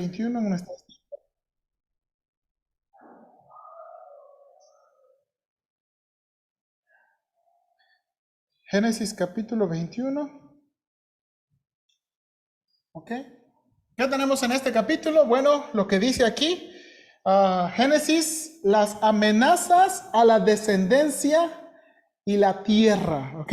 21 en nuestra... Génesis capítulo 21. ¿Ok? ¿Qué tenemos en este capítulo? Bueno, lo que dice aquí, Génesis, las amenazas a la descendencia y la tierra. ¿Ok?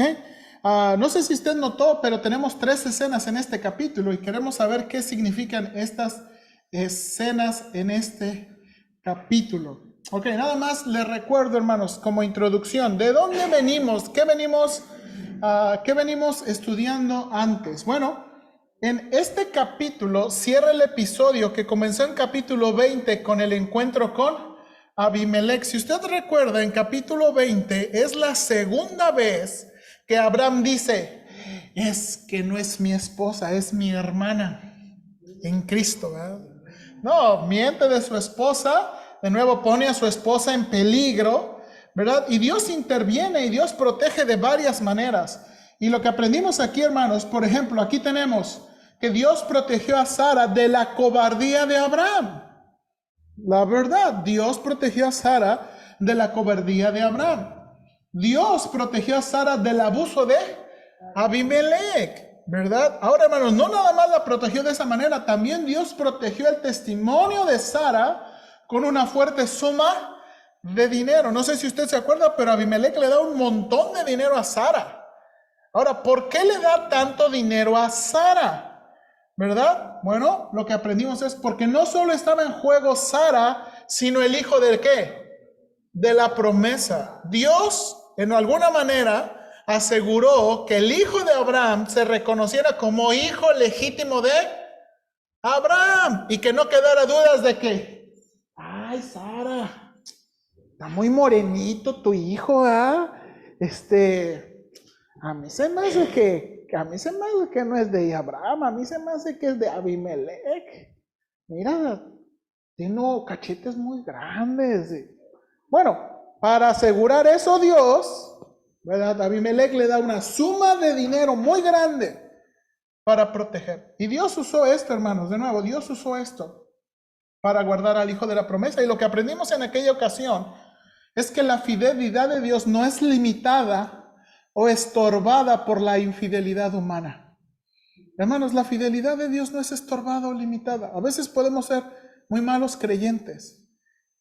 No sé si usted notó, pero tenemos 3 escenas en este capítulo y queremos saber qué significan estas escenas en este capítulo. Ok, nada más les recuerdo, hermanos, como introducción, ¿de dónde venimos? ¿Qué venimos estudiando antes? Bueno, en este capítulo cierra el episodio que comenzó en capítulo 20 con el encuentro con Abimelech. Si usted recuerda, en capítulo 20 es la segunda vez que Abraham dice, es que no es mi esposa, es mi hermana en Cristo, ¿verdad? No, miente de su esposa, de nuevo pone a su esposa en peligro, ¿verdad? Y Dios interviene y Dios protege de varias maneras. Y lo que aprendimos aquí, hermanos, por ejemplo, aquí tenemos que Dios protegió a Sara de la cobardía de Abraham. La verdad, Dios protegió a Sara de la cobardía de Abraham. Dios protegió a Sara del abuso de Abimelech, ¿verdad? Ahora, hermanos, no nada más la protegió de esa manera, también Dios protegió el testimonio de Sara con una fuerte suma de dinero. No sé si usted se acuerda, pero Abimelech le da un montón de dinero a Sara. Ahora, ¿por qué le da tanto dinero a Sara? ¿Verdad? Bueno, lo que aprendimos es porque no solo estaba en juego Sara, sino el hijo del ¿qué? De la promesa. Dios, en alguna manera, aseguró que el hijo de Abraham se reconociera como hijo legítimo de Abraham y que no quedara dudas de que, ay, Sara, está muy morenito tu hijo, ¿ah? A mí se me hace que no es de Abraham, a mí se me hace que es de Abimelech. Mira, tiene cachetes muy grandes. Bueno, para asegurar eso Dios, ¿verdad? Abimelech le da una suma de dinero muy grande para proteger. Y Dios usó esto, hermanos, de nuevo, Dios usó esto para guardar al hijo de la promesa. Y lo que aprendimos en aquella ocasión es que la fidelidad de Dios no es limitada o estorbada por la infidelidad humana. Hermanos, la fidelidad de Dios no es estorbada o limitada. A veces podemos ser muy malos creyentes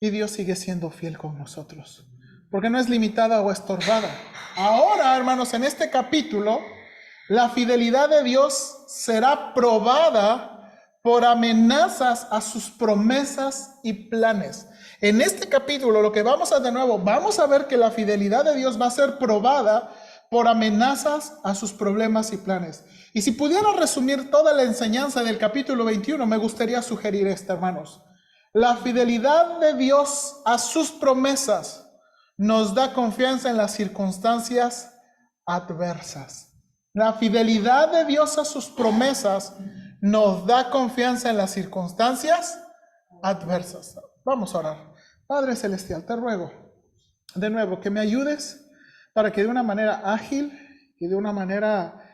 y Dios sigue siendo fiel con nosotros, porque no es limitada o estorbada. Ahora, hermanos, en este capítulo, la fidelidad de Dios será probada por amenazas a sus promesas y planes. En este capítulo, lo que vamos a ver que la fidelidad de Dios va a ser probada por amenazas a sus problemas y planes. Y si pudiera resumir toda la enseñanza del capítulo 21, me gustaría sugerir esto, hermanos. La fidelidad de Dios a sus promesas nos da confianza en las circunstancias adversas. La fidelidad de Dios a sus promesas nos da confianza en las circunstancias adversas. Vamos a orar. Padre Celestial, te ruego de nuevo que me ayudes para que de una manera ágil y de una manera,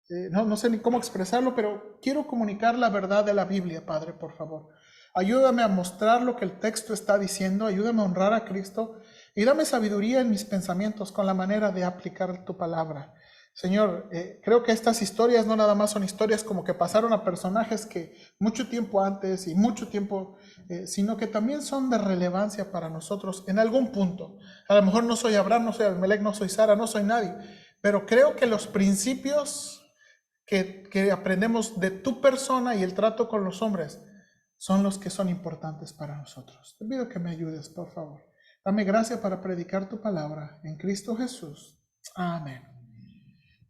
no sé ni cómo expresarlo, pero quiero comunicar la verdad de la Biblia, Padre, por favor. Ayúdame a mostrar lo que el texto está diciendo, ayúdame a honrar a Cristo y dame sabiduría en mis pensamientos con la manera de aplicar tu palabra. Señor, creo que estas historias no nada más son historias como que pasaron a personajes que mucho tiempo antes y mucho tiempo, sino que también son de relevancia para nosotros en algún punto. A lo mejor no soy Abraham, no soy Abimelech, no soy Sara, no soy nadie, pero creo que los principios que aprendemos de tu persona y el trato con los hombres son los que son importantes para nosotros. Te pido que me ayudes, por favor. Dame gracia para predicar tu palabra en Cristo Jesús. Amén.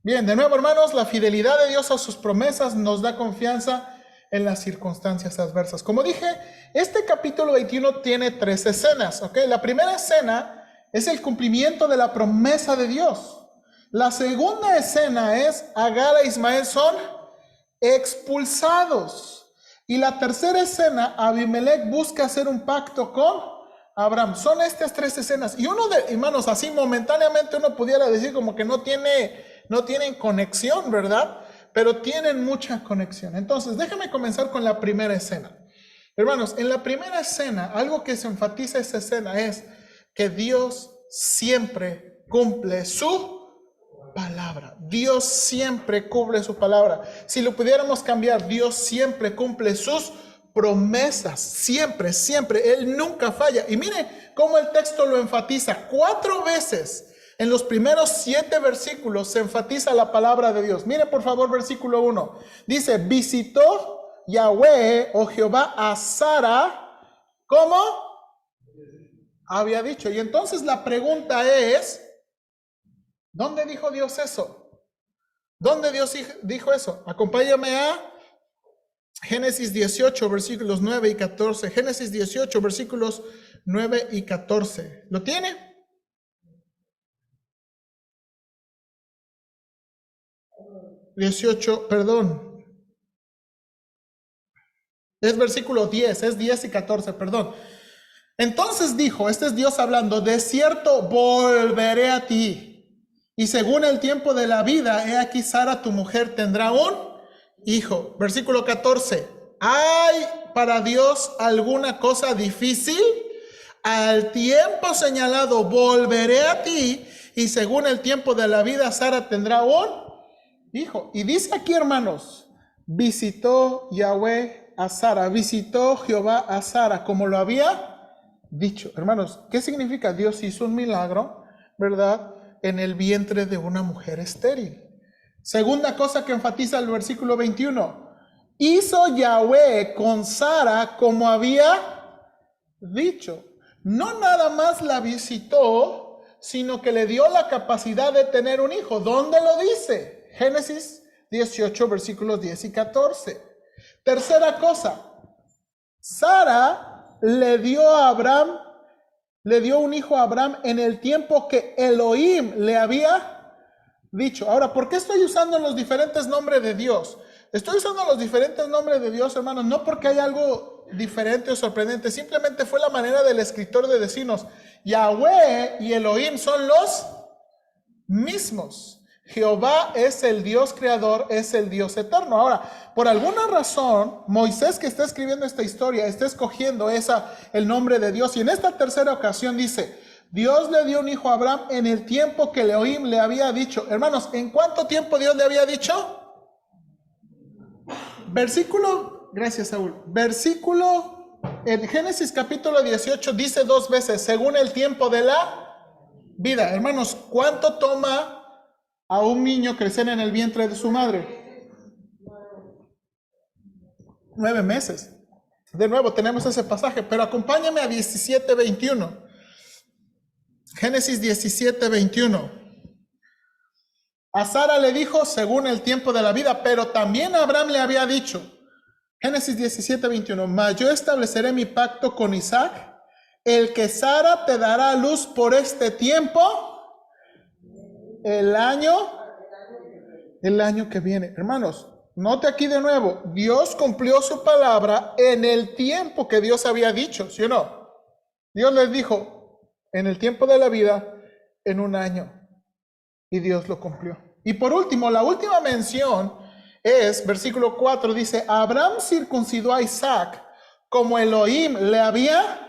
Bien, de nuevo, hermanos, la fidelidad de Dios a sus promesas nos da confianza en las circunstancias adversas. Como dije, este capítulo 21 tiene 3 escenas, ¿ok? La primera escena es el cumplimiento de la promesa de Dios. La segunda escena es Agar e Ismael son expulsados. Y la tercera escena, Abimelech busca hacer un pacto con Abraham. Son estas 3 escenas. Y hermanos, así momentáneamente uno pudiera decir como que no tienen conexión, ¿verdad? pero tienen mucha conexión. Entonces, déjame comenzar con la primera escena. Hermanos, en la primera escena, algo que se enfatiza esa escena es que Dios siempre cumple su palabra. Dios siempre cumple su palabra. Si lo pudiéramos cambiar, Dios siempre cumple sus promesas. Siempre, siempre. Él nunca falla. Y mire cómo el texto lo enfatiza. 4 veces en los primeros 7 versículos se enfatiza la palabra de Dios. Mire por favor versículo 1. Dice, visitó Yahweh o Jehová a Sara, ¿cómo? Había dicho. Y entonces la pregunta es, ¿dónde dijo Dios eso? ¿Dónde Dios dijo eso? Acompáñame a Génesis 18, versículos 9 y 14. Génesis 18, versículos 9 y 14. ¿Lo tiene? Perdón. Es versículo 10, es 10 y 14, perdón. Entonces dijo, este es Dios hablando, de cierto volveré a ti. Y según el tiempo de la vida, he aquí Sara, tu mujer, tendrá un hijo. Versículo 14. ¿Hay para Dios alguna cosa difícil? Al tiempo señalado volveré a ti. Y según el tiempo de la vida, Sara tendrá un hijo. Y dice aquí, hermanos, visitó Yahweh a Sara, visitó Jehová a Sara, como lo había dicho. Hermanos, ¿qué significa? Dios hizo un milagro, ¿verdad? En el vientre de una mujer estéril. Segunda cosa que enfatiza el versículo 21. Hizo Yahweh con Sara como había dicho. No nada más la visitó, sino que le dio la capacidad de tener un hijo. ¿Dónde lo dice? Génesis 18, versículos 10 y 14. Tercera cosa, Sara le dio un hijo a Abraham en el tiempo que Elohim le había dicho. Ahora, ¿por qué estoy usando los diferentes nombres de Dios? Estoy usando los diferentes nombres de Dios, hermanos, no porque hay algo diferente o sorprendente, simplemente fue la manera del escritor de decirnos, Yahweh y Elohim son los mismos. Jehová es el Dios creador, es el Dios eterno. Ahora, por alguna razón, Moisés, que está escribiendo esta historia, está escogiendo el nombre de Dios. Y en esta tercera ocasión dice, Dios le dio un hijo a Abraham en el tiempo que Elohim le había dicho. Hermanos, ¿en cuánto tiempo Dios le había dicho? Gracias Saúl. Versículo, en Génesis capítulo 18 dice 2 veces, según el tiempo de la vida. Hermanos, ¿cuánto toma a un niño crecer en el vientre de su madre? 9 meses. De nuevo tenemos ese pasaje, pero acompáñame a 17:21. Génesis 17:21. A Sara le dijo según el tiempo de la vida, pero también a Abraham le había dicho, Génesis 17:21, mas yo estableceré mi pacto con Isaac, el que Sara te dará a luz por este tiempo, el año que viene. Hermanos, note aquí de nuevo, Dios cumplió su palabra en el tiempo que Dios había dicho, ¿sí o no? Dios les dijo, en el tiempo de la vida, en un año. Y Dios lo cumplió. Y por último, la última mención es, versículo 4, dice, Abraham circuncidó a Isaac como Elohim le había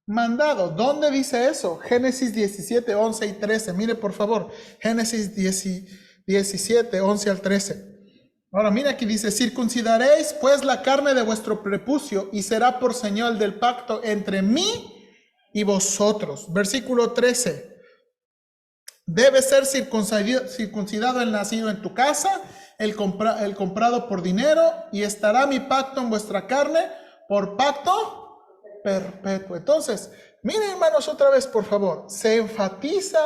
mandado. ¿Dónde dice eso? Génesis 17, 11 y 13. Mire por favor, Génesis 17, 11 al 13. Ahora mira aquí dice, circuncidaréis pues la carne de vuestro prepucio y será por señal del pacto entre mí y vosotros. Versículo 13. Debe ser circuncidado el nacido en tu casa, el comprado por dinero, y estará mi pacto en vuestra carne por pacto perpetuo. Entonces, miren hermanos otra vez por favor, se enfatiza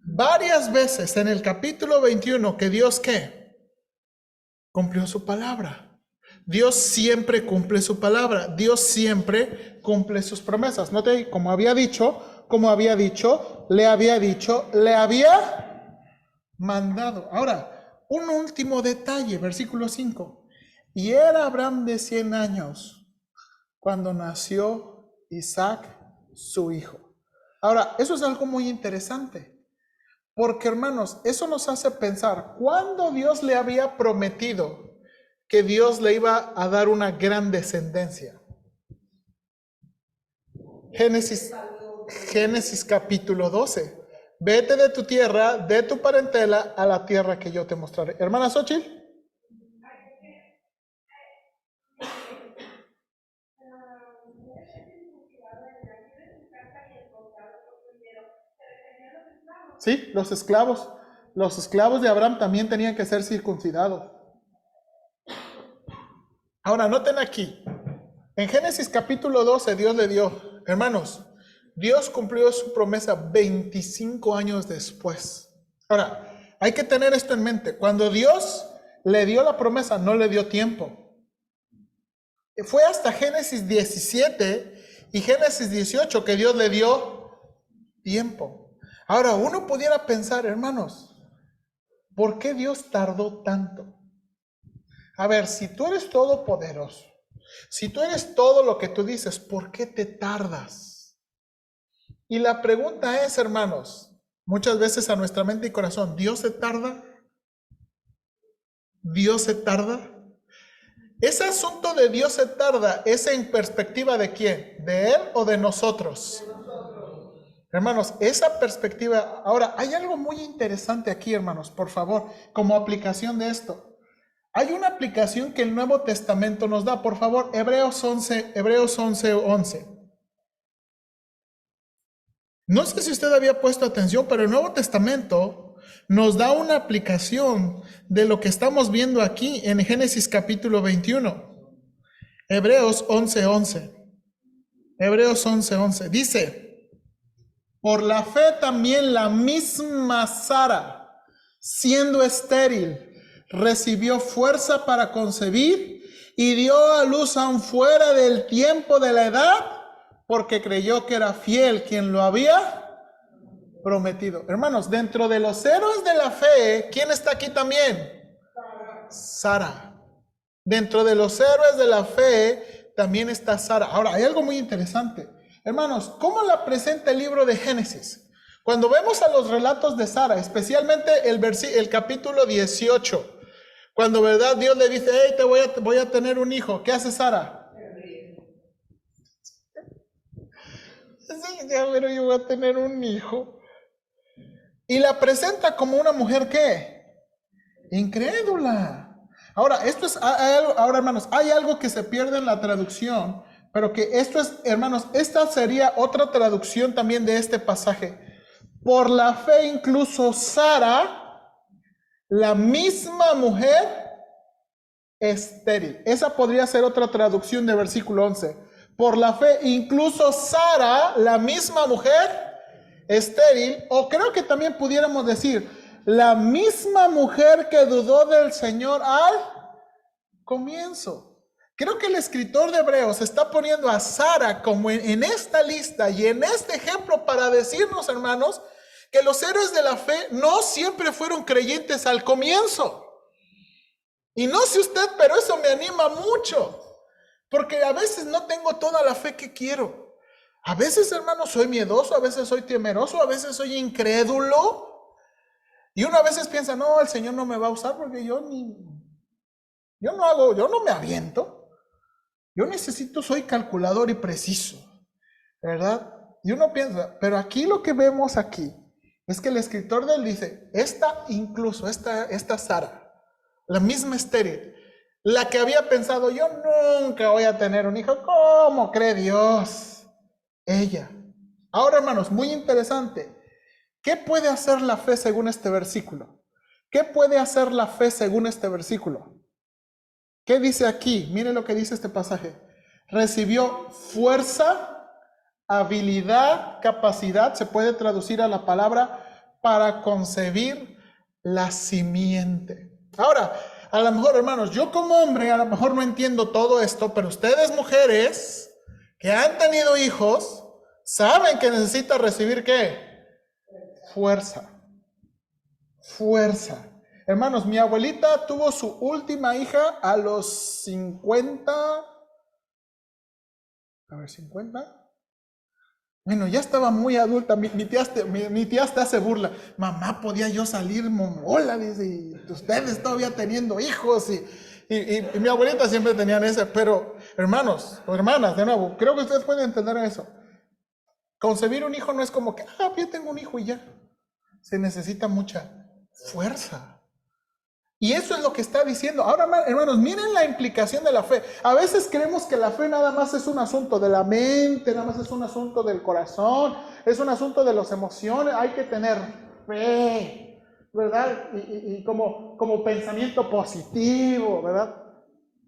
varias veces en el capítulo 21 que Dios ¿qué? Cumplió su palabra. Dios siempre cumple su palabra. Dios siempre cumple sus promesas. Note, como había dicho, le había mandado. Ahora, un último detalle, versículo 5. Y era Abraham de 100 años cuando nació Isaac, su hijo. Ahora, eso es algo muy interesante, Porque, hermanos, eso nos hace pensar, ¿cuándo Dios le había prometido que Dios le iba a dar una gran descendencia? Génesis capítulo 12. Vete de tu tierra, de tu parentela, a la tierra que yo te mostraré. Hermana Xochitl. Sí, los esclavos. Los esclavos de Abraham también tenían que ser circuncidados. Ahora, noten aquí. En Génesis capítulo 12, Dios le dio, hermanos, Dios cumplió su promesa 25 años después. Ahora, hay que tener esto en mente. Cuando Dios le dio la promesa, no le dio tiempo. Fue hasta Génesis 17 y Génesis 18 que Dios le dio tiempo. Ahora, uno pudiera pensar, hermanos, ¿por qué Dios tardó tanto? A ver, si tú eres todopoderoso, si tú eres todo lo que tú dices, ¿por qué te tardas? Y la pregunta es, hermanos, muchas veces a nuestra mente y corazón, ¿Dios se tarda? ¿Dios se tarda? Ese asunto de Dios se tarda, ¿es en perspectiva de quién? ¿De Él o de nosotros? Hermanos, esa perspectiva, ahora, hay algo muy interesante aquí, hermanos, por favor, como aplicación de esto. Hay una aplicación que el Nuevo Testamento nos da, por favor, Hebreos 11:11. No sé si usted había puesto atención, pero el Nuevo Testamento nos da una aplicación de lo que estamos viendo aquí en Génesis capítulo 21. Hebreos 11:11. Hebreos 11:11. Dice, por la fe también la misma Sara, siendo estéril, recibió fuerza para concebir y dio a luz aún fuera del tiempo de la edad, porque creyó que era fiel quien lo había prometido. Hermanos, dentro de los héroes de la fe, ¿quién está aquí también? Sara. Dentro de los héroes de la fe también está Sara. Ahora, hay algo muy interesante. Hermanos, ¿cómo la presenta el libro de Génesis? Cuando vemos a los relatos de Sara, especialmente el capítulo 18, cuando, ¿verdad? Dios le dice, hey, voy a tener un hijo. ¿Qué hace Sara? Sí, ya, pero yo voy a tener un hijo. Y la presenta como una mujer, ¿qué? Incrédula. Ahora, ahora, hermanos, hay algo que se pierde en la traducción, pero que esto es, hermanos, esta sería otra traducción también de este pasaje. Por la fe incluso Sara, la misma mujer, estéril. Esa podría ser otra traducción de versículo 11. Por la fe, incluso Sara, la misma mujer, estéril, o creo que también pudiéramos decir, la misma mujer que dudó del Señor al comienzo. Creo que el escritor de Hebreos está poniendo a Sara como en esta lista y en este ejemplo para decirnos, hermanos, que los héroes de la fe no siempre fueron creyentes al comienzo. Y no sé usted, pero eso me anima mucho, porque a veces no tengo toda la fe que quiero. A veces, hermano, soy miedoso, a veces soy temeroso, a veces soy incrédulo. Y uno a veces piensa, no, el Señor no me va a usar porque yo no me aviento. Yo soy calculador y preciso, ¿verdad? Y uno piensa, pero aquí lo que vemos aquí es que el escritor de él dice, esta Sara, la misma estéril, la que había pensado, yo nunca voy a tener un hijo, ¿cómo cree Dios? Ella. Ahora, hermanos, muy interesante. ¿Qué puede hacer la fe según este versículo? ¿Qué puede hacer la fe según este versículo? ¿Qué dice aquí? Mire lo que dice este pasaje. Recibió fuerza, habilidad, capacidad, se puede traducir a la palabra, para concebir la simiente. Ahora, a lo mejor, hermanos, yo como hombre a lo mejor no entiendo todo esto, pero ustedes mujeres que han tenido hijos, saben que necesitan recibir ¿qué? Fuerza. Fuerza. Hermanos, mi abuelita tuvo su última hija a los 50, Bueno, ya estaba muy adulta, mi tía hasta hace burla. Mamá, podía yo salir mongola, dice, y ustedes todavía teniendo hijos. Y mi abuelita siempre tenían ese, pero hermanos o hermanas, de nuevo, creo que ustedes pueden entender eso. Concebir un hijo no es como que, yo tengo un hijo y ya. Se necesita mucha fuerza. Y eso es lo que está diciendo. Ahora, hermanos, miren la implicación de la fe. A veces creemos que la fe nada más es un asunto de la mente, nada más es un asunto del corazón, es un asunto de las emociones. Hay que tener fe, ¿verdad? Y como pensamiento positivo, ¿verdad?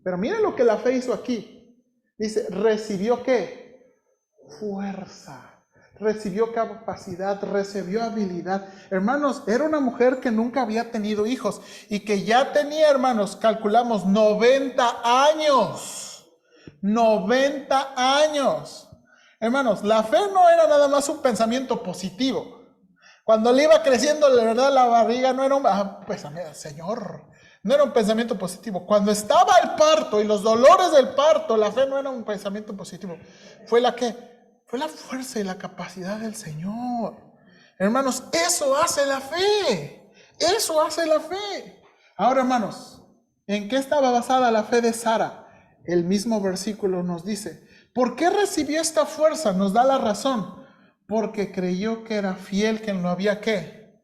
Pero miren lo que la fe hizo aquí. Dice, ¿recibió qué? Fuerza. Recibió capacidad, recibió habilidad. Hermanos, era una mujer que nunca había tenido hijos y que ya tenía, hermanos, calculamos 90 años. 90 años. Hermanos, la fe no era nada más un pensamiento positivo. Cuando le iba creciendo, la verdad, la barriga no era un... pues, Señor, no era un pensamiento positivo. Cuando estaba el parto y los dolores del parto, la fe no era un pensamiento positivo. Fue la que... Fue la fuerza y la capacidad del Señor. Hermanos, eso hace la fe. Eso hace la fe. Ahora, hermanos, ¿en qué estaba basada la fe de Sara? El mismo versículo nos dice, ¿por qué recibió esta fuerza? Nos da la razón. Porque creyó que era fiel quien lo había, ¿qué?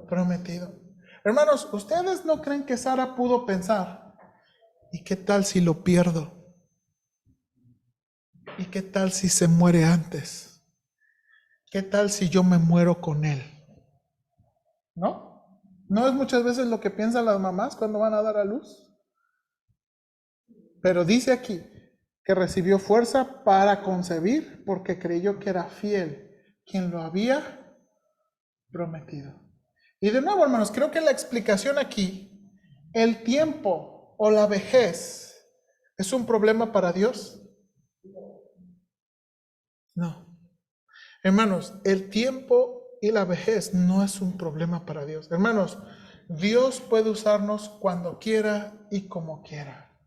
Prometido. Hermanos, ¿ustedes no creen que Sara pudo pensar? ¿Y qué tal si lo pierdo? ¿Y qué tal si se muere antes? ¿Qué tal si yo me muero con él? ¿No? ¿No es muchas veces lo que piensan las mamás cuando van a dar a luz? Pero dice aquí que recibió fuerza para concebir porque creyó que era fiel quien lo había prometido. Y de nuevo, hermanos, creo que la explicación aquí, el tiempo o la vejez, ¿es un problema para Dios? No. Hermanos, el tiempo y la vejez no es un problema para Dios. Hermanos, Dios puede usarnos cuando quiera y como quiera.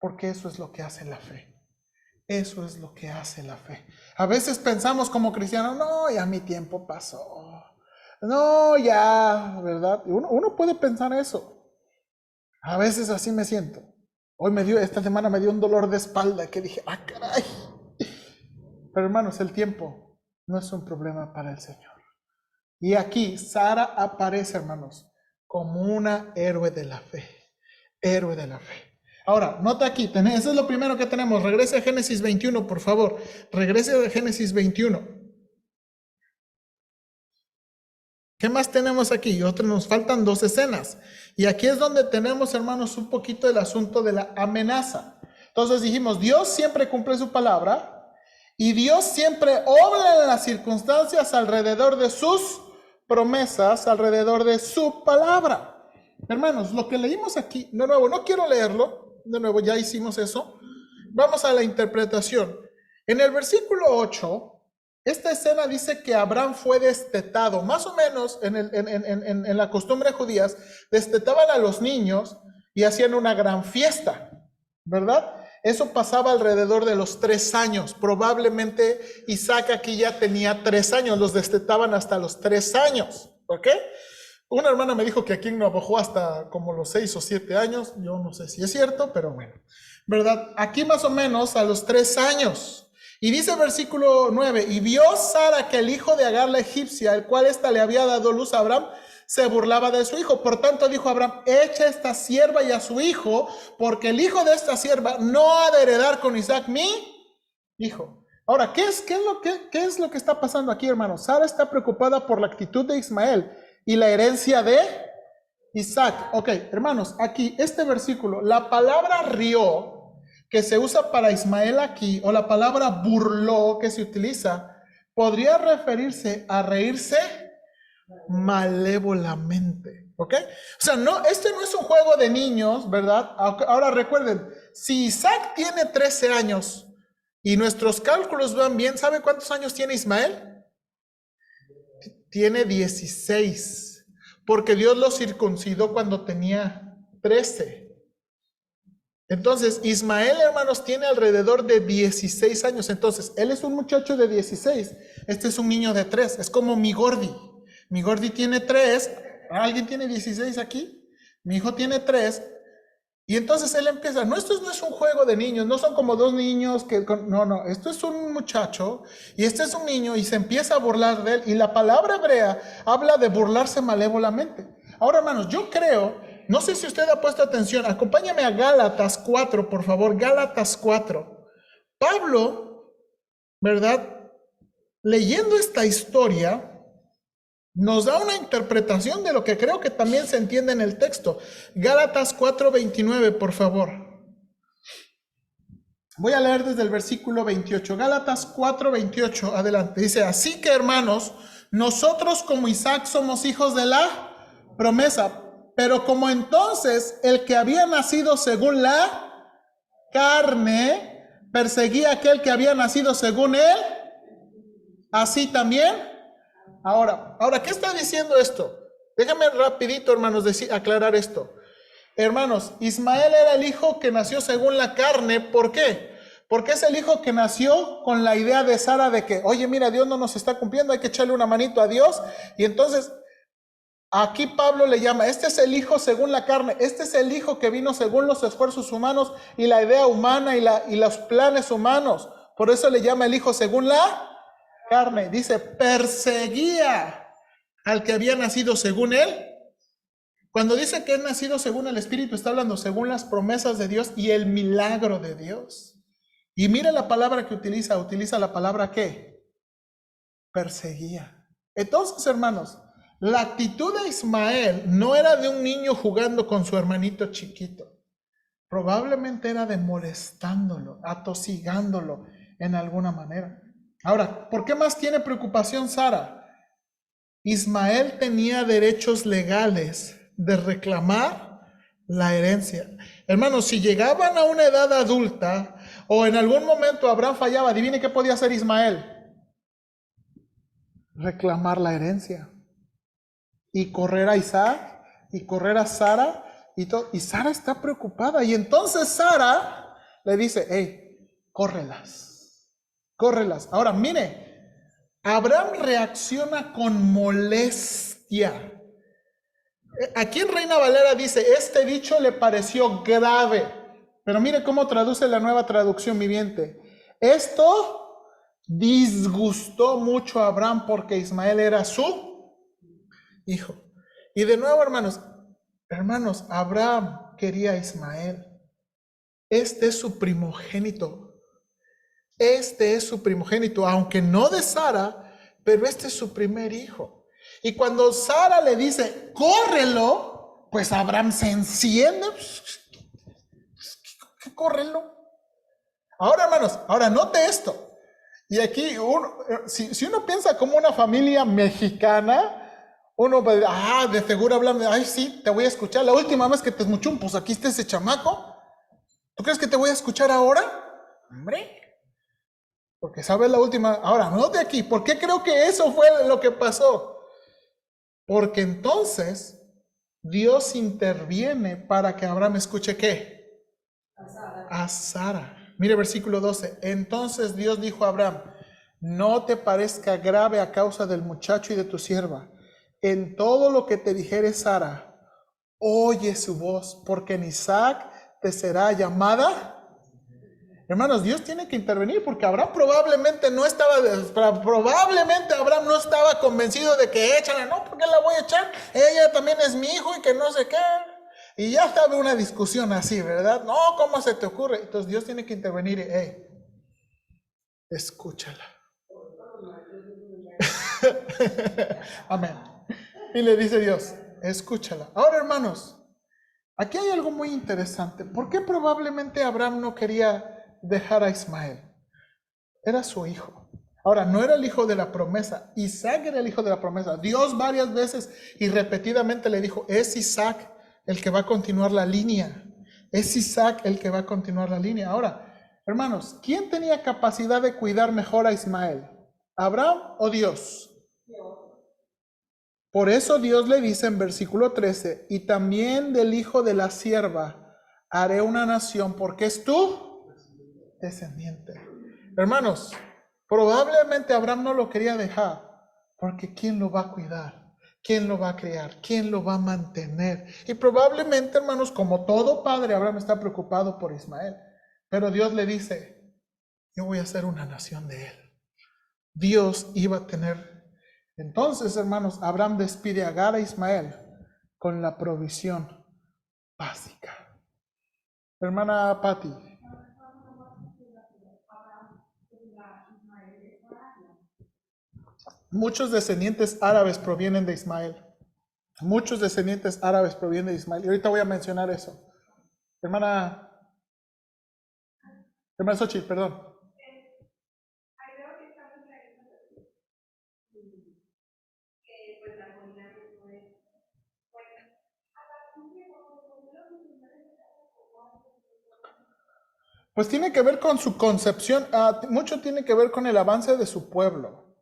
Porque eso es lo que hace la fe. Eso es lo que hace la fe. A veces pensamos como cristianos, no, ya mi tiempo pasó. No, ya, ¿verdad? Uno puede pensar eso. A veces así me siento. Esta semana me dio un dolor de espalda que dije, caray. Pero hermanos, el tiempo no es un problema para el Señor. Y aquí Sara aparece, hermanos, como una héroe de la fe. Héroe de la fe. Ahora, nota aquí, eso es lo primero que tenemos. Regrese a Génesis 21, por favor. Regrese a Génesis 21. ¿Qué más tenemos aquí? Nos faltan 2 escenas. Y aquí es donde tenemos, hermanos, un poquito el asunto de la amenaza. Entonces dijimos, Dios siempre cumple su palabra y Dios siempre obra en las circunstancias alrededor de sus promesas, alrededor de su palabra. Hermanos, lo que leímos aquí, de nuevo, no quiero leerlo, de nuevo, ya hicimos eso. Vamos a la interpretación. En el versículo 8, esta escena dice que Abraham fue destetado. Más o menos en la costumbre judía, destetaban a los niños y hacían una gran fiesta, ¿verdad? Eso pasaba alrededor de los 3 años. Probablemente Isaac aquí ya tenía 3 años, los destetaban hasta los 3 años, ¿ok? Una hermana me dijo que aquí en Navajo hasta como los 6 o 7 años, yo no sé si es cierto, pero bueno, ¿verdad? Aquí más o menos a los 3 años. Y dice el versículo 9, y vio Sara que el hijo de Agar la egipcia, el cual ésta le había dado luz a Abraham, se burlaba de su hijo. Por tanto dijo Abraham, echa esta sierva y a su hijo, porque el hijo de esta sierva no ha de heredar con Isaac mi hijo. Ahora, ¿qué es lo que está pasando aquí, hermanos? Sara está preocupada por la actitud de Ismael y la herencia de Isaac. Ok, hermanos, aquí este versículo, la palabra rió, que se usa para Ismael aquí, o la palabra burló que se utiliza, podría referirse a reírse malévolamente, ¿ok? O sea, este no es un juego de niños, ¿verdad? Ahora recuerden, si Isaac tiene 13 años y nuestros cálculos van bien, ¿sabe cuántos años tiene Ismael? Tiene 16, porque Dios lo circuncidó cuando tenía 13. Entonces, Ismael, hermanos, tiene alrededor de 16 años. Entonces, él es un muchacho de 16. Este es un niño de 3. Es como mi Gordi. Mi Gordi tiene 3. ¿Alguien tiene 16 aquí? Mi hijo tiene 3. Y entonces él empieza, no, esto no es un juego de niños, no son como dos niños que, no, esto es un muchacho y este es un niño y se empieza a burlar de él. Y la palabra hebrea habla de burlarse malévolamente. Ahora, hermanos, yo creo, no sé si usted ha puesto atención, acompáñame a Gálatas 4, por favor, Gálatas 4. Pablo, ¿verdad? Leyendo esta historia, nos da una interpretación de lo que creo que también se entiende en el texto. Gálatas 4:29, por favor. Voy a leer desde el versículo 28. Gálatas 4:28, adelante. Dice, así que hermanos, nosotros como Isaac somos hijos de la promesa, pero como entonces el que había nacido según la carne perseguía a aquel que había nacido según él, así también. Ahora, ¿qué está diciendo esto? Déjame rapidito, hermanos, aclarar esto. Hermanos, Ismael era el hijo que nació según la carne. ¿Por qué? Porque es el hijo que nació con la idea de Sara de que, oye, mira, Dios no nos está cumpliendo, hay que echarle una manito a Dios. Y entonces, aquí Pablo le llama, este es el hijo según la carne, este es el hijo que vino según los esfuerzos humanos y la idea humana y los planes humanos. Por eso le llama el hijo según la carne. Dice, perseguía al que había nacido según él. Cuando dice que es nacido según el Espíritu, está hablando según las promesas de Dios y el milagro de Dios. Y mira la palabra que utiliza la palabra ¿qué? Perseguía. Entonces, hermanos, la actitud de Ismael no era de un niño jugando con su hermanito chiquito. Probablemente era de molestándolo, atosigándolo en alguna manera. Ahora, ¿por qué más tiene preocupación Sara? Ismael tenía derechos legales de reclamar la herencia. Hermanos, si llegaban a una edad adulta o en algún momento Abraham fallaba, adivine qué podía hacer Ismael. Reclamar la herencia. Y correr a Isaac, y correr a Sara, y todo. Y Sara está preocupada. Y entonces Sara le dice, hey, córrelas. Ahora, mire, Abraham reacciona con molestia. Aquí en Reina Valera dice, este dicho le pareció grave. Pero mire cómo traduce la Nueva Traducción Viviente. Esto disgustó mucho a Abraham porque Ismael era su hijo. Y de nuevo, hermanos, Abraham quería a Ismael. Este es su primogénito. Aunque no de Sara, pero este es su primer hijo. Y cuando Sara le dice, córrelo, pues Abraham se enciende. ¿Qué córrelo? Ahora, hermanos, note esto. Y aquí, si uno piensa como una familia mexicana, uno va a decir, de seguro hablando, ay, sí, te voy a escuchar. La última vez que te escuché, pues aquí está ese chamaco. ¿Tú crees que te voy a escuchar ahora? Hombre. Porque sabes la última. Ahora, note aquí, ¿por qué creo que eso fue lo que pasó? Porque entonces Dios interviene para que Abraham escuche ¿qué? A Sara. Mire versículo 12. Entonces Dios dijo a Abraham, no te parezca grave a causa del muchacho y de tu sierva. En todo lo que te dijere Sara, oye su voz, porque en Isaac te será llamada. Hermanos, Dios tiene que intervenir porque Abraham probablemente Abraham no estaba convencido de que échala, no, ¿por qué la voy a echar? Ella también es mi hijo y que no sé qué. Y ya estaba una discusión así, ¿verdad? No, ¿cómo se te ocurre? Entonces Dios tiene que intervenir y, hey, escúchala. Amén. Y le dice Dios, escúchala. Ahora, hermanos, aquí hay algo muy interesante. ¿Por qué probablemente Abraham no quería dejar a Ismael? Era su hijo. Ahora, no era el hijo de la promesa. Isaac era el hijo de la promesa. Dios varias veces y repetidamente le dijo, es Isaac el que va a continuar la línea. Es Isaac el que va a continuar la línea. Ahora, hermanos, ¿quién tenía capacidad de cuidar mejor a Ismael? ¿Abraham o Dios? Por eso Dios le dice en versículo 13, y también del hijo de la sierva, haré una nación porque es tu descendiente. Hermanos, probablemente Abraham no lo quería dejar, porque ¿quién lo va a cuidar? ¿Quién lo va a criar? ¿Quién lo va a mantener? Y probablemente, hermanos, como todo padre, Abraham está preocupado por Ismael. Pero Dios le dice, yo voy a hacer una nación de él. Dios iba a tener. Entonces, hermanos, Abraham despide a Agar e Ismael con la provisión básica. Hermana Patti. Muchos descendientes árabes provienen de Ismael. Muchos descendientes árabes provienen de Ismael. Y ahorita voy a mencionar eso. Hermana Xochitl, perdón. Pues tiene que ver con su concepción, mucho tiene que ver con el avance de su pueblo.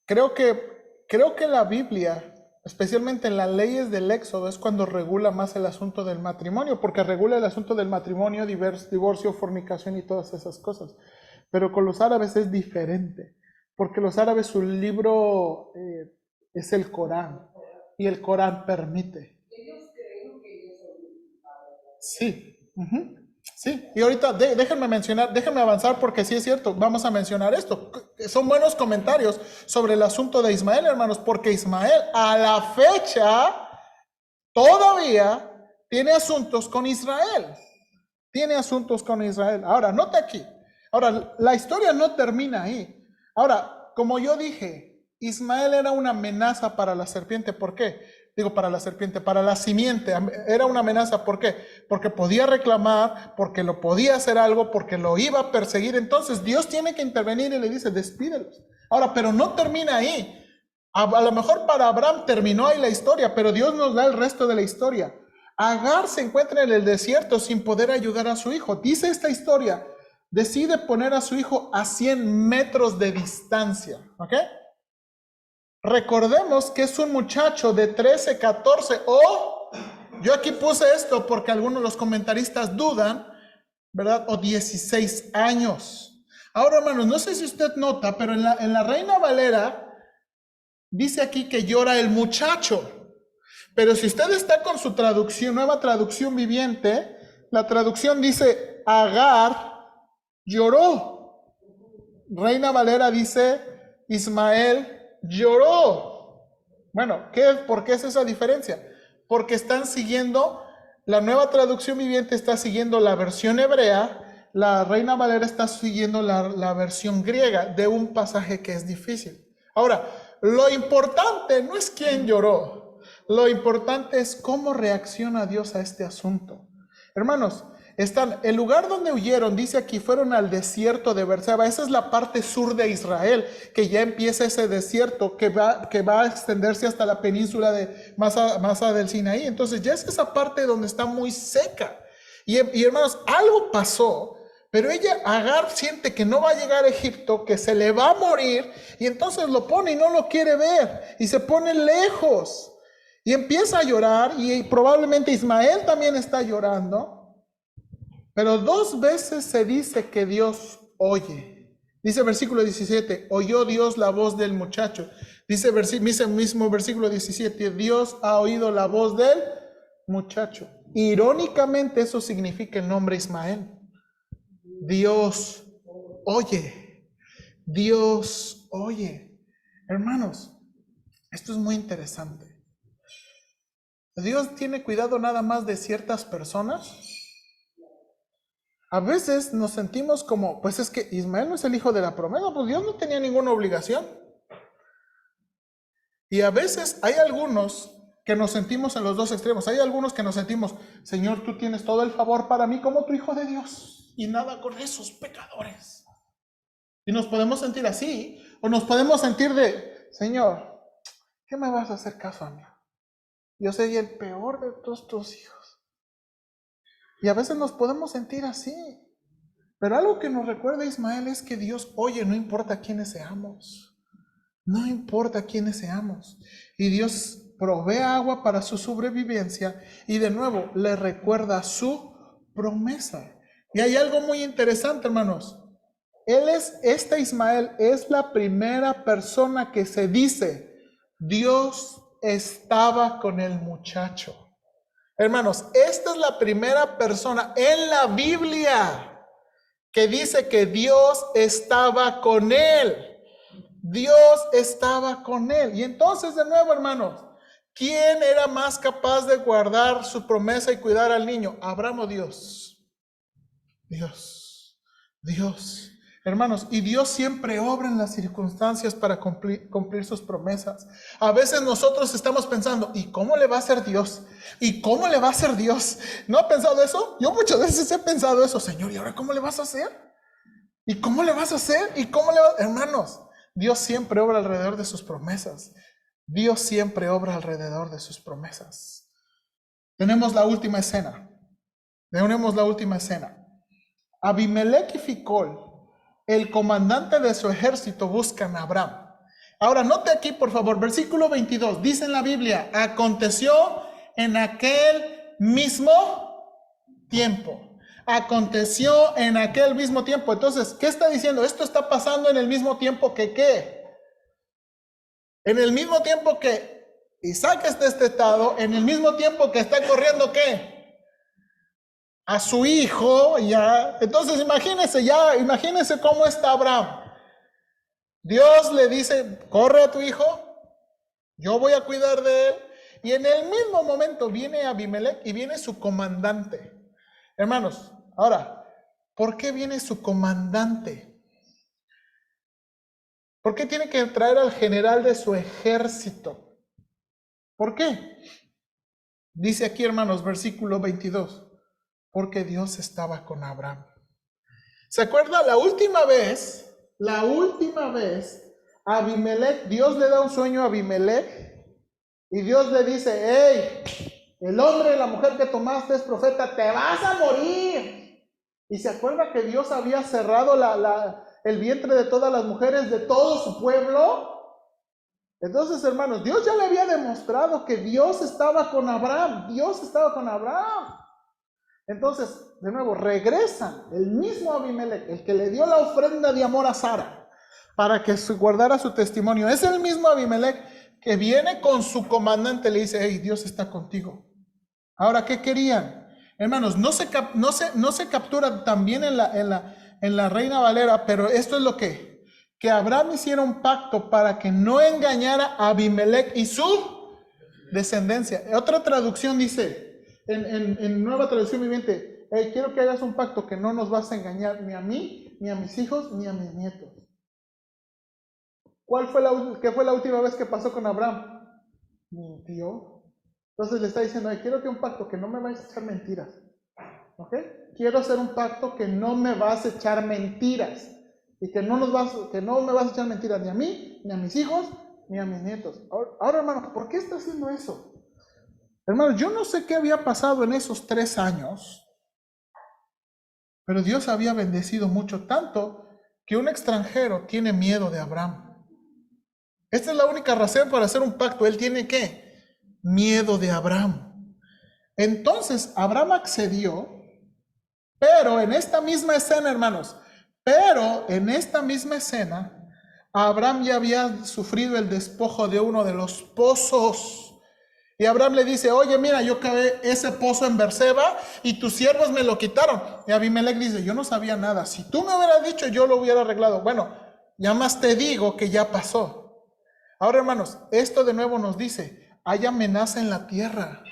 Creo que la Biblia, especialmente en las leyes del Éxodo, es cuando regula más el asunto del matrimonio, porque regula el asunto del matrimonio, divorcio, fornicación y todas esas cosas. Pero con los árabes es diferente, porque los árabes su libro es el Corán, y el Corán permite. Sí. Sí, y ahorita déjenme avanzar porque sí es cierto, vamos a mencionar esto. Son buenos comentarios sobre el asunto de Ismael, hermanos, porque Ismael a la fecha todavía tiene asuntos con Israel. Tiene asuntos con Israel. Ahora, nota aquí. Ahora, la historia no termina ahí. Ahora, como yo dije, Ismael era una amenaza para la serpiente. ¿Por qué? Digo para la serpiente, para la simiente. Era una amenaza. ¿Por qué? Porque podía reclamar, porque lo podía hacer algo, porque lo iba a perseguir. Entonces Dios tiene que intervenir y le dice, despídelos. Ahora, pero no termina ahí. A lo mejor para Abraham terminó ahí la historia, pero Dios nos da el resto de la historia. Agar se encuentra en el desierto sin poder ayudar a su hijo. Dice esta historia, decide poner a su hijo a 100 metros de distancia. ¿Ok? Recordemos que es un muchacho de 13, 14 o, yo aquí puse esto porque algunos de los comentaristas dudan, ¿verdad? O 16 años. Ahora, hermanos, no sé si usted nota, pero en la Reina Valera dice aquí que llora el muchacho. Pero si usted está con su traducción, nueva traducción viviente, la traducción dice, Agar lloró. Reina Valera dice, Ismael lloró. Bueno, ¿por qué es esa diferencia? Porque están siguiendo, la nueva traducción viviente está siguiendo la versión hebrea, la Reina Valera está siguiendo la versión griega de un pasaje que es difícil. Ahora, lo importante no es quién lloró, lo importante es cómo reacciona Dios a este asunto. Hermanos, el lugar donde huyeron, dice aquí, fueron al desierto de Beerseba. Esa es la parte sur de Israel, que ya empieza ese desierto que va a extenderse hasta la península de Masa del Sinaí. Entonces ya es esa parte donde está muy seca. Y hermanos, algo pasó, pero Agar siente que no va a llegar a Egipto, que se le va a morir, y entonces lo pone y no lo quiere ver, y se pone lejos, y empieza a llorar, y probablemente Ismael también está llorando. Pero 2 veces se dice que Dios oye. Dice versículo 17, oyó Dios la voz del muchacho. Dice mismo versículo 17, Dios ha oído la voz del muchacho. Irónicamente eso significa el nombre Ismael. Dios oye. Dios oye. Hermanos, esto es muy interesante. Dios tiene cuidado nada más de ciertas personas. A veces nos sentimos como, pues es que Ismael no es el hijo de la promesa, pues Dios no tenía ninguna obligación. Y a veces hay algunos que nos sentimos en los dos extremos. Hay algunos que nos sentimos, Señor, tú tienes todo el favor para mí como tu hijo de Dios, y nada con esos pecadores. Y nos podemos sentir así, o nos podemos sentir de, Señor, ¿qué me vas a hacer caso a mí? Yo soy el peor de todos tus hijos. Y a veces nos podemos sentir así. Pero algo que nos recuerda Ismael es que Dios oye, no importa quiénes seamos. No importa quiénes seamos. Y Dios provee agua para su sobrevivencia y de nuevo le recuerda su promesa. Y hay algo muy interesante, hermanos. Ismael es la primera persona que se dice, Dios estaba con el muchacho. Hermanos, esta es la primera persona en la Biblia que dice que Dios estaba con él. Dios estaba con él. Y entonces, de nuevo, hermanos, ¿quién era más capaz de guardar su promesa y cuidar al niño? ¿Abraham o Dios? Dios. Hermanos, y Dios siempre obra en las circunstancias para cumplir sus promesas. A veces nosotros estamos pensando, ¿y cómo le va a hacer Dios? ¿Y cómo le va a hacer Dios? ¿No ha pensado eso? Yo muchas veces he pensado eso, Señor, ¿y ahora cómo le vas a hacer? ¿Y cómo le vas a hacer? ¿Y cómo le vas? Hermanos, Dios siempre obra alrededor de sus promesas. Dios siempre obra alrededor de sus promesas. Tenemos la última escena. Abimelech y Ficol, el comandante de su ejército, buscan a Abraham. Ahora, note aquí, por favor, versículo 22. Dice en la Biblia, aconteció en aquel mismo tiempo. Aconteció en aquel mismo tiempo. Entonces, ¿qué está diciendo? Esto está pasando en el mismo tiempo que ¿qué? En el mismo tiempo que Isaac está destetado, en el mismo tiempo que está corriendo ¿qué? A su hijo, ya. Entonces imagínense cómo está Abraham. Dios le dice, corre a tu hijo, yo voy a cuidar de él. Y en el mismo momento viene Abimelech y viene su comandante. Hermanos, ahora, ¿por qué viene su comandante? ¿Por qué tiene que traer al general de su ejército? ¿Por qué? Dice aquí, hermanos, versículo 22. Porque Dios estaba con Abraham. ¿Se acuerda? La última vez, Abimelech, Dios le da un sueño a Abimelech y Dios le dice, hey, el hombre y la mujer que tomaste es profeta, te vas a morir. Y se acuerda que Dios había cerrado el vientre de todas las mujeres de todo su pueblo. Entonces, hermanos, Dios ya le había demostrado que Dios estaba con Abraham. Entonces, de nuevo, regresan el mismo Abimelech, el que le dio la ofrenda de amor a Sara, para que guardara su testimonio. Es el mismo Abimelech que viene con su comandante, le dice, hey, Dios está contigo. Ahora, ¿qué querían? Hermanos, no se captura también en la Reina Valera, pero esto es lo que Abraham hiciera un pacto para que no engañara a Abimelech y su descendencia. Otra traducción dice, en Nueva Traducción Viviente, hey, quiero que hagas un pacto que no nos vas a engañar ni a mí, ni a mis hijos, ni a mis nietos. ¿Qué fue la última vez que pasó con Abraham? Mintió. Entonces le está diciendo, hey, quiero que un pacto que no me vayas a echar mentiras. ¿Ok? Quiero hacer un pacto que no me vas a echar mentiras. Y que no me vas a echar mentiras ni a mí, ni a mis hijos, ni a mis nietos. Ahora, hermano, ¿por qué está haciendo eso? Hermano, yo no sé qué había pasado en esos 3 años, pero Dios había bendecido mucho, tanto que un extranjero tiene miedo de Abraham. Esta es la única razón para hacer un pacto. Él tiene ¿qué? Miedo de Abraham. Entonces, Abraham accedió, pero en esta misma escena, hermanos, Abraham ya había sufrido el despojo de uno de los pozos. Y Abraham le dice, oye, mira, yo cavé ese pozo en Berseba y tus siervos me lo quitaron. Y Abimelech dice, yo no sabía nada. Si tú me hubieras dicho, yo lo hubiera arreglado. Bueno, ya más te digo que ya pasó. Ahora, hermanos, esto de nuevo nos dice, hay amenaza en la tierra.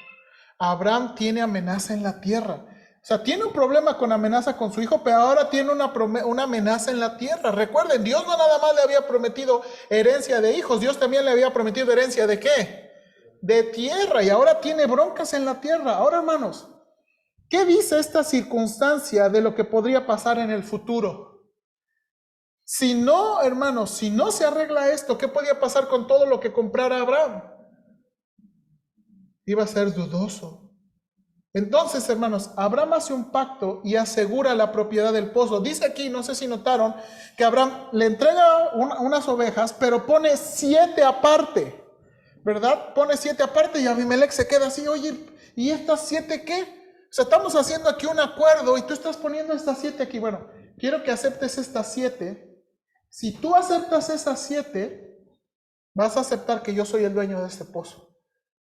Abraham tiene amenaza en la tierra. O sea, tiene un problema con amenaza con su hijo, pero ahora tiene una amenaza en la tierra. Recuerden, Dios no nada más le había prometido herencia de hijos, Dios también le había prometido herencia de ¿qué? De tierra, y ahora tiene broncas en la tierra. Ahora, hermanos, ¿qué dice esta circunstancia de lo que podría pasar en el futuro? Si no, hermanos, si no se arregla esto, ¿qué podía pasar con todo lo que comprara Abraham? Iba a ser dudoso. Entonces, hermanos, Abraham hace un pacto y asegura la propiedad del pozo. Dice aquí, no sé si notaron, que Abraham le entrega unas ovejas, pero pone 7 aparte. ¿Verdad? Pone 7 aparte y Abimelech se queda así, oye, ¿y estas 7 qué? O sea, estamos haciendo aquí un acuerdo y tú estás poniendo estas 7 aquí. Bueno, quiero que aceptes estas 7. Si tú aceptas esas 7, vas a aceptar que yo soy el dueño de este pozo.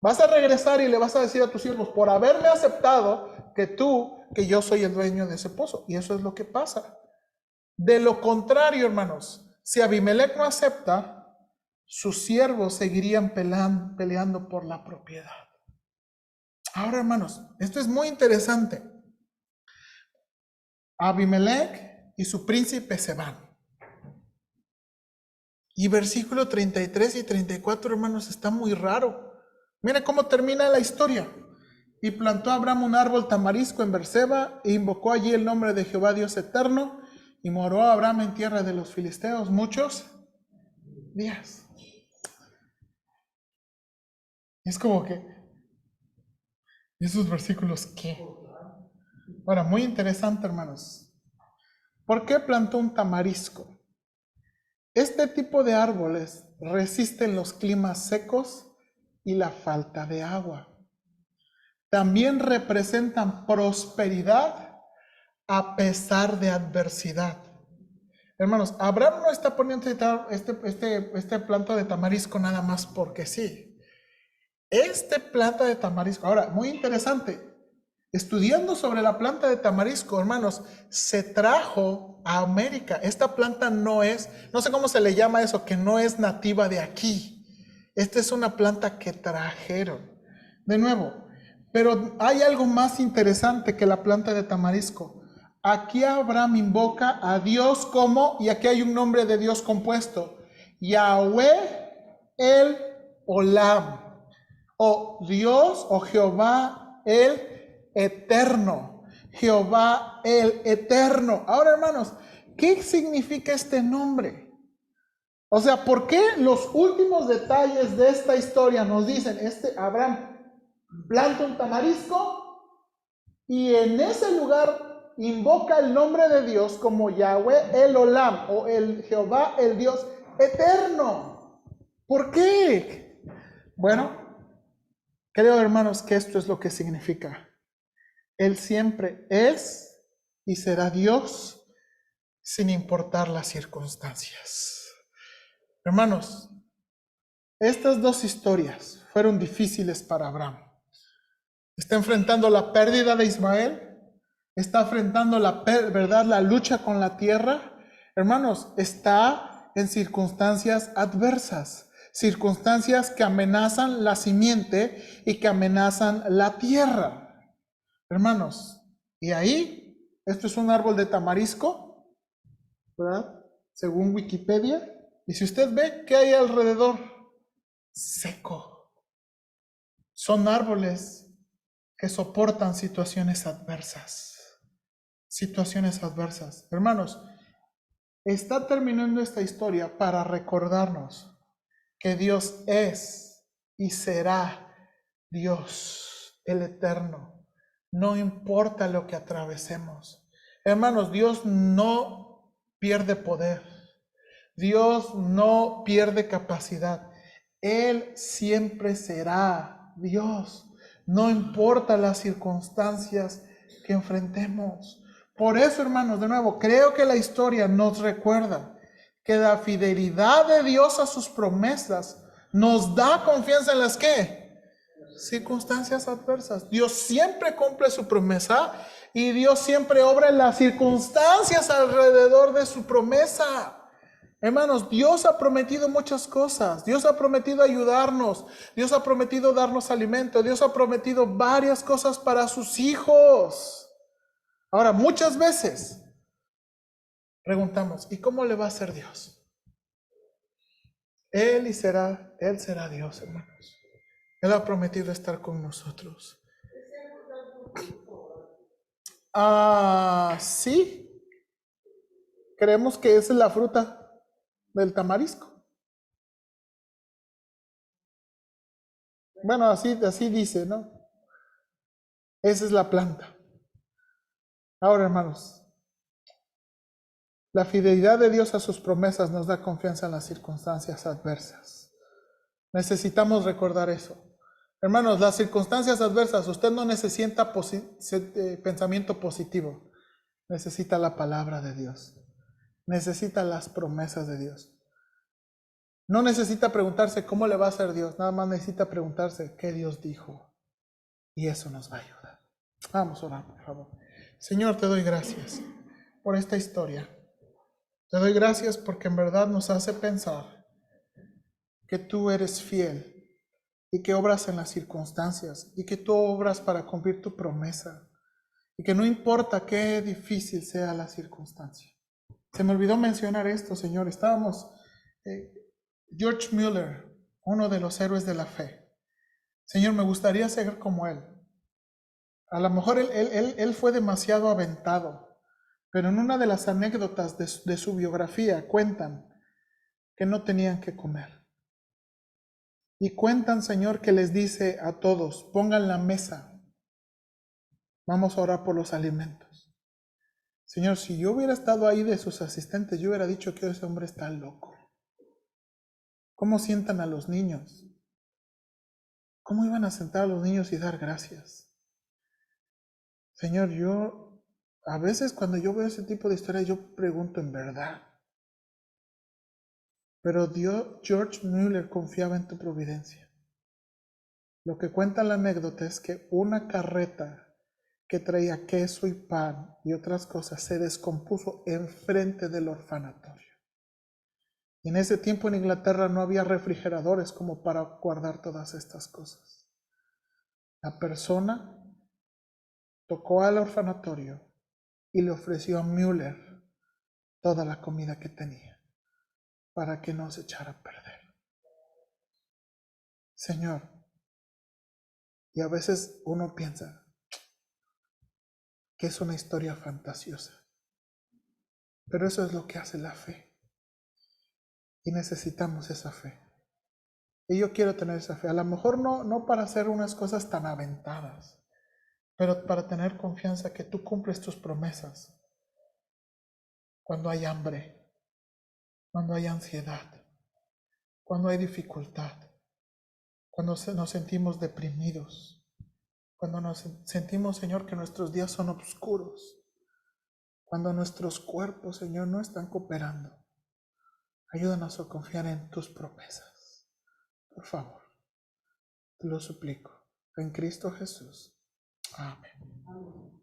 Vas a regresar y le vas a decir a tus siervos, por haberme aceptado, que yo soy el dueño de ese pozo. Y eso es lo que pasa. De lo contrario, hermanos, si Abimelech no acepta, sus siervos seguirían peleando por la propiedad. Ahora, hermanos, esto es muy interesante. Abimelech y su príncipe se van. Y versículo 33 y 34, hermanos, está muy raro. Mira cómo termina la historia. Y plantó Abraham un árbol tamarisco en Berseba e invocó allí el nombre de Jehová Dios eterno. Y moró Abraham en tierra de los filisteos muchos días. Es como que, ¿esos versículos qué? Ahora, muy interesante, hermanos. ¿Por qué plantó un tamarisco? Este tipo de árboles resisten los climas secos y la falta de agua. También representan prosperidad a pesar de adversidad. Hermanos, Abraham no está poniendo este planta de tamarisco nada más porque sí. Este planta de tamarisco, ahora, muy interesante, estudiando sobre la planta de tamarisco, hermanos, se trajo a América. Esta planta no sé cómo se le llama eso, que no es nativa de aquí. Esta es una planta que trajeron. De nuevo, pero hay algo más interesante que la planta de tamarisco. Aquí Abraham invoca a Dios como, y aquí hay un nombre de Dios compuesto, Yahweh el Olam, o Dios o Jehová el Eterno. Jehová el Eterno. Ahora, hermanos, ¿qué significa este nombre? O sea, ¿por qué los últimos detalles de esta historia nos dicen, Abraham planta un tamarisco y en ese lugar invoca el nombre de Dios como Yahweh el Olam o el Jehová el Dios Eterno? ¿Por qué? Bueno, creo, hermanos, que esto es lo que significa. Él siempre es y será Dios sin importar las circunstancias. Hermanos, estas dos historias fueron difíciles para Abraham. Está enfrentando la pérdida de Ismael, está enfrentando la lucha con la tierra. Hermanos, está en circunstancias adversas, circunstancias que amenazan la simiente y que amenazan la tierra. Hermanos, y ahí, esto es un árbol de tamarisco, ¿verdad? Según Wikipedia. Y si usted ve, ¿qué hay alrededor? Seco. Son árboles que soportan situaciones adversas. Situaciones adversas. Hermanos, está terminando esta historia para recordarnos que Dios es y será Dios, el Eterno. No importa lo que atravesemos. Hermanos, Dios no pierde poder. Dios no pierde capacidad. Él siempre será Dios. No importa las circunstancias que enfrentemos. Por eso, hermanos, de nuevo, creo que la historia nos recuerda que la fidelidad de Dios a sus promesas nos da confianza en las ¿qué? Circunstancias adversas. Dios siempre cumple su promesa y Dios siempre obra en las circunstancias alrededor de su promesa. Hermanos, Dios ha prometido muchas cosas. Dios ha prometido ayudarnos. Dios ha prometido darnos alimento. Dios ha prometido varias cosas para sus hijos. Ahora, muchas veces preguntamos, ¿y cómo le va a hacer Dios? Él será Dios, hermanos. Él ha prometido estar con nosotros. Sí. Creemos que esa es la fruta del tamarisco. Bueno, así dice, ¿no? Esa es la planta. Ahora, hermanos, la fidelidad de Dios a sus promesas nos da confianza en las circunstancias adversas. Necesitamos recordar eso. Hermanos, las circunstancias adversas, usted no necesita pensamiento positivo. Necesita la palabra de Dios. Necesita las promesas de Dios. No necesita preguntarse cómo le va a hacer Dios. Nada más necesita preguntarse qué Dios dijo. Y eso nos va a ayudar. Vamos a orar, por favor. Señor, te doy gracias por esta historia. Te doy gracias porque en verdad nos hace pensar que tú eres fiel y que obras en las circunstancias y que tú obras para cumplir tu promesa y que no importa qué difícil sea la circunstancia. Se me olvidó mencionar esto, Señor. Estábamos, George Mueller, uno de los héroes de la fe. Señor, me gustaría ser como él. A lo mejor él fue demasiado aventado, pero en una de las anécdotas de su biografía cuentan que no tenían que comer. Y cuentan, Señor, que les dice a todos, pongan la mesa, vamos a orar por los alimentos. Señor, si yo hubiera estado ahí de sus asistentes, yo hubiera dicho que ese hombre está loco. ¿Cómo sientan a los niños? ¿Cómo iban a sentar a los niños y dar gracias? Señor, yo, a veces cuando yo veo ese tipo de historias, yo pregunto en verdad. Pero Dios, George Mueller confiaba en tu providencia. Lo que cuenta la anécdota es que una carreta que traía queso y pan y otras cosas se descompuso enfrente del orfanatorio. Y en ese tiempo en Inglaterra no había refrigeradores como para guardar todas estas cosas. La persona tocó al orfanatorio y le ofreció a Mueller toda la comida que tenía para que no se echara a perder. Señor, y a veces uno piensa que es una historia fantasiosa, pero eso es lo que hace la fe. Y necesitamos esa fe. Y yo quiero tener esa fe. A lo mejor no para hacer unas cosas tan aventadas, pero para tener confianza que tú cumples tus promesas. Cuando hay hambre, cuando hay ansiedad, cuando hay dificultad, cuando nos sentimos deprimidos, cuando nos sentimos, Señor, que nuestros días son oscuros, cuando nuestros cuerpos, Señor, no están cooperando. Ayúdanos a confiar en tus promesas. Por favor, te lo suplico. En Cristo Jesús. Amén.